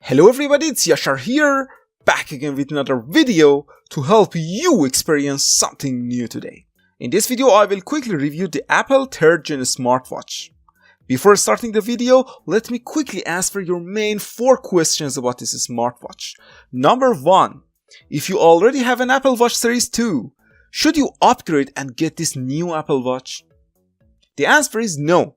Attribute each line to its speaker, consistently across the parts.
Speaker 1: Hello everybody, it's Yashar here, back again with another video to help you experience something new today. In this video, I will quickly review the Apple 3rd Gen Smartwatch. Before starting the video, let me quickly answer your main 4 questions about this smartwatch. Number 1. If you already have an Apple Watch Series 2, should you upgrade and get this new Apple Watch? The answer is no.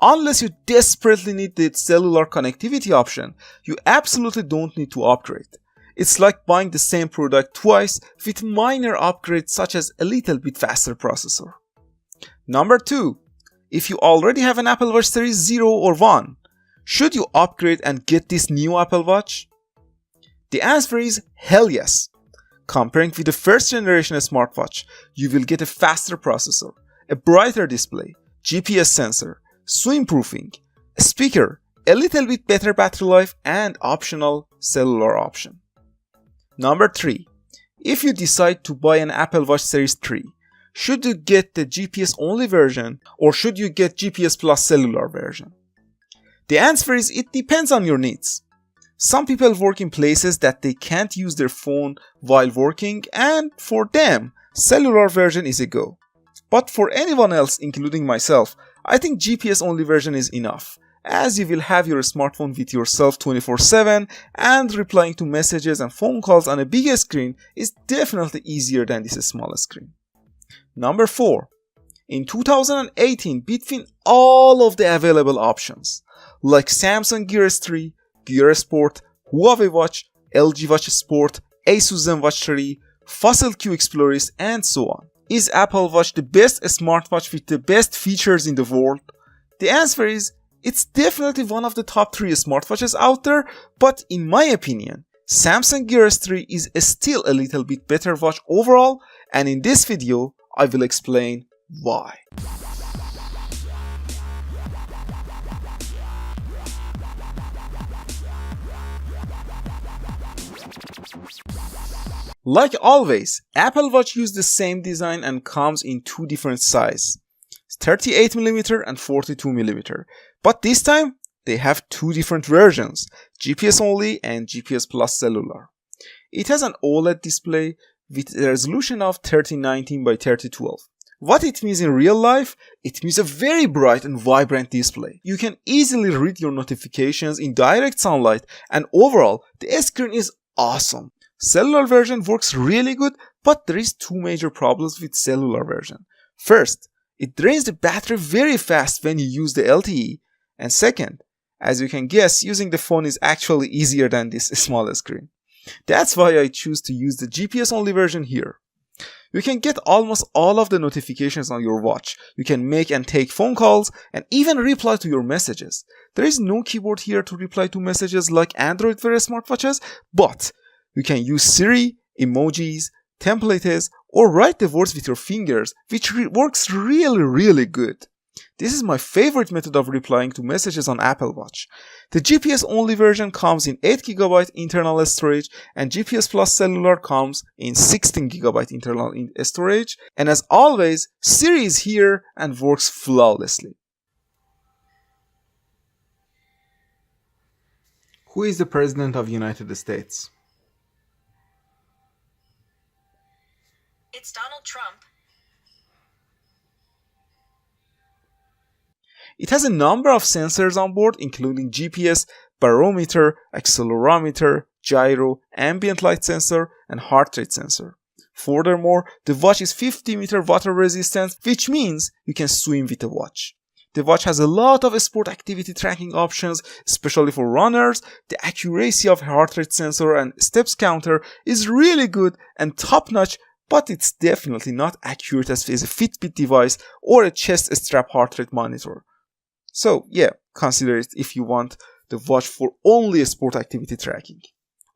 Speaker 1: Unless you desperately need the cellular connectivity option, you absolutely don't need to upgrade. It's like buying the same product twice with minor upgrades such as a little bit faster processor. Number 2. If you already have an Apple Watch Series 0 or 1, should you upgrade and get this new Apple Watch? The answer is hell yes. Comparing with the first generation smartwatch, you will get a faster processor, a brighter display, GPS sensor, swim proofing, a speaker, a little bit better battery life, and optional cellular option. Number 3. If you decide to buy an Apple Watch Series 3, should you get the GPS only version or should you get GPS+cellular version? The answer is it depends on your needs. Some people work in places that they can't use their phone while working, and for them, cellular version is a go. But for anyone else, including myself, I think GPS only version is enough, as you will have your smartphone with yourself 24/7 and replying to messages and phone calls on a bigger screen is definitely easier than this smaller screen. Number 4. In 2018, between all of the available options, like Samsung Gear S3, Gear Sport, Huawei Watch, LG Watch Sport, Asus ZenWatch 3, Fossil Q Explorist, and so on, is Apple Watch the best smartwatch with the best features in the world? The answer is, it's definitely one of the top 3 smartwatches out there, but in my opinion, Samsung Gear S3 is still a little bit better watch overall, and in this video, I will explain why. Like always, Apple Watch uses the same design and comes in 2 different sizes, 38mm and 42mm. But this time, they have 2 different versions, GPS only and GPS+cellular. It has an OLED display with a resolution of 3019 by 3012. What it means in real life? It means a very bright and vibrant display. You can easily read your notifications in direct sunlight, and overall, the screen is awesome. Cellular version works really good, but there is 2 major problems with cellular version. First, it drains the battery very fast when you use the LTE, and second, as you can guess, using the phone is actually easier than this smaller screen. That's why I choose to use the GPS only version here. You can get almost all of the notifications on your watch. You can make and take phone calls and even reply to your messages. There is no keyboard here to reply to messages like Android Wear smartwatches, but you can use Siri, emojis, templates, or write the words with your fingers, which works really good. This is my favorite method of replying to messages on Apple Watch. The GPS only version comes in 8GB internal storage, and GPS+cellular comes in 16GB internal storage, and as always, Siri is here and works flawlessly. Who is the President of the United States?
Speaker 2: It's Donald Trump.
Speaker 1: It has a number of sensors on board, including GPS, barometer, accelerometer, gyro, ambient light sensor, and heart rate sensor. Furthermore, the watch is 50-meter water resistant, which means you can swim with the watch. The watch has a lot of sport activity tracking options, especially for runners. The accuracy of heart rate sensor and steps counter is really good and top-notch, but it's definitely not accurate as a Fitbit device or a chest strap heart rate monitor. So yeah, consider it if you want the watch for only sport activity tracking.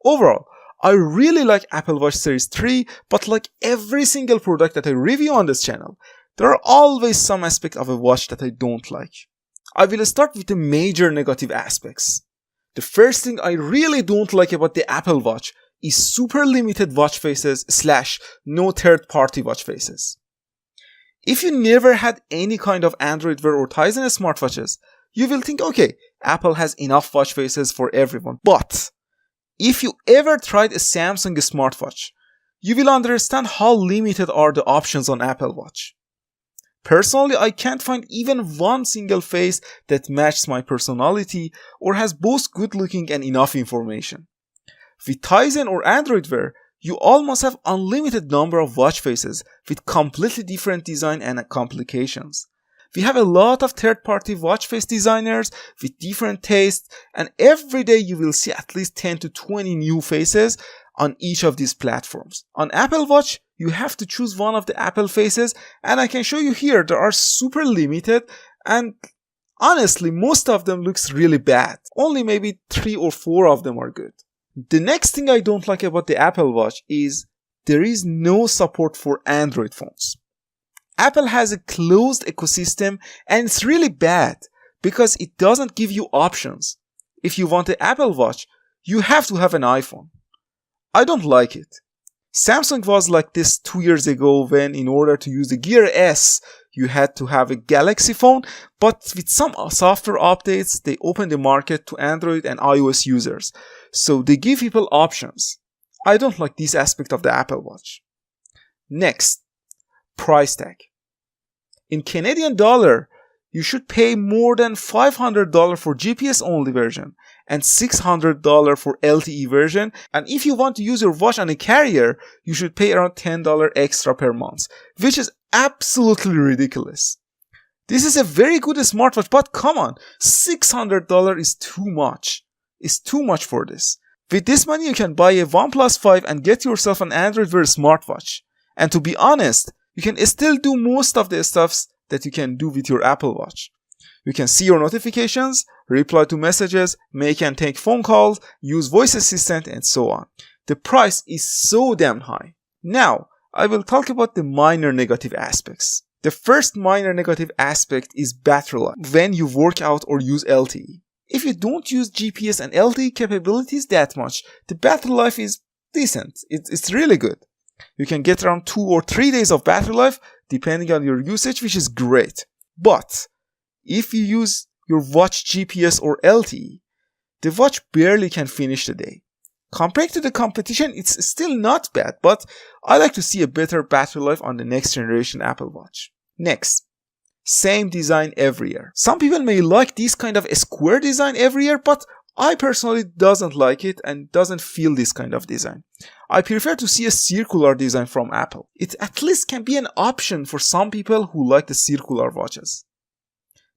Speaker 1: Overall, I really like Apple Watch Series 3, but like every single product that I review on this channel, there are always some aspects of a watch that I don't like. I will start with the major negative aspects. The first thing I really don't like about the Apple Watch is super limited watch faces / no third-party watch faces. If you never had any kind of Android Wear or Tizen smartwatches, you will think, okay, Apple has enough watch faces for everyone. But if you ever tried a Samsung smartwatch, you will understand how limited are the options on Apple Watch. Personally, I can't find even one single face that matches my personality or has both good looking and enough information. With Tizen or Android Wear, you almost have unlimited number of watch faces with completely different design and complications. We have a lot of third-party watch face designers with different tastes, and every day you will see at least 10 to 20 new faces on each of these platforms. On Apple Watch, you have to choose one of the Apple faces, and I can show you here they are super limited, and honestly most of them looks really bad. Only maybe 3 or 4 of them are good. The next thing I don't like about the Apple Watch is there is no support for Android phones. Apple has a closed ecosystem and it's really bad because it doesn't give you options. If you want an Apple Watch, you have to have an iPhone. I don't like it. Samsung was like this 2 years ago when in order to use the Gear S, you had to have a Galaxy phone, but with some software updates, they opened the market to Android and iOS users. So they give people options. I don't like this aspect of the Apple Watch. Next, price tag. In Canadian dollar, you should pay more than $500 for GPS only version and $600 for LTE version, and if you want to use your watch on a carrier, you should pay around $10 extra per month, which is absolutely ridiculous. This is a very good smartwatch, but come on, $600 is too much. It's too much for this. With this money, you can buy a OnePlus 5 and get yourself an Android Wear smartwatch. And to be honest, you can still do most of the stuffs that you can do with your Apple Watch. You can see your notifications, reply to messages, make and take phone calls, use voice assistant, and so on. The price is so damn high. Now, I will talk about the minor negative aspects. The first minor negative aspect is battery life when you work out or use LTE. If you don't use GPS and LTE capabilities that much, the battery life is decent. It's really good. You can get around 2 or 3 days of battery life depending on your usage, which is great. But if you use your watch GPS or LTE, the watch barely can finish the day. Compared to the competition, it's still not bad, but I like to see a better battery life on the next generation Apple Watch. Next, same design every year. Some people may like this kind of a square design every year, but I personally doesn't like it and doesn't feel this kind of design. I prefer to see a circular design from Apple. It at least can be an option for some people who like the circular watches.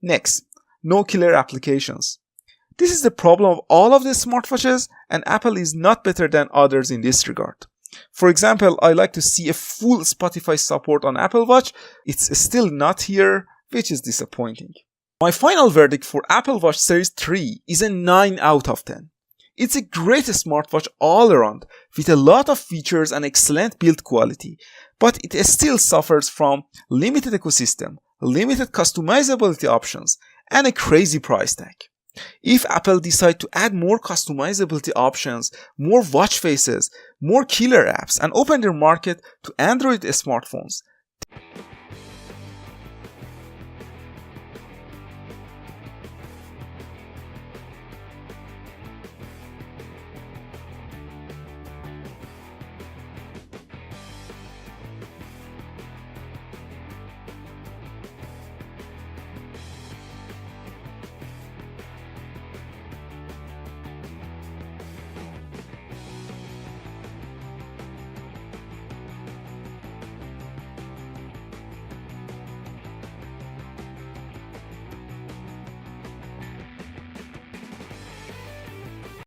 Speaker 1: Next, no killer applications. This is the problem of all of the smartwatches, and Apple is not better than others in this regard. For example, I like to see a full Spotify support on Apple Watch. It's still not here, which is disappointing. My final verdict for Apple Watch Series 3 is a 9 out of 10. It's a great smartwatch all around, with a lot of features and excellent build quality, but it still suffers from limited ecosystem, limited customizability options, and a crazy price tag. If Apple decide to add more customizability options, more watch faces, more killer apps, and open their market to Android smartphones,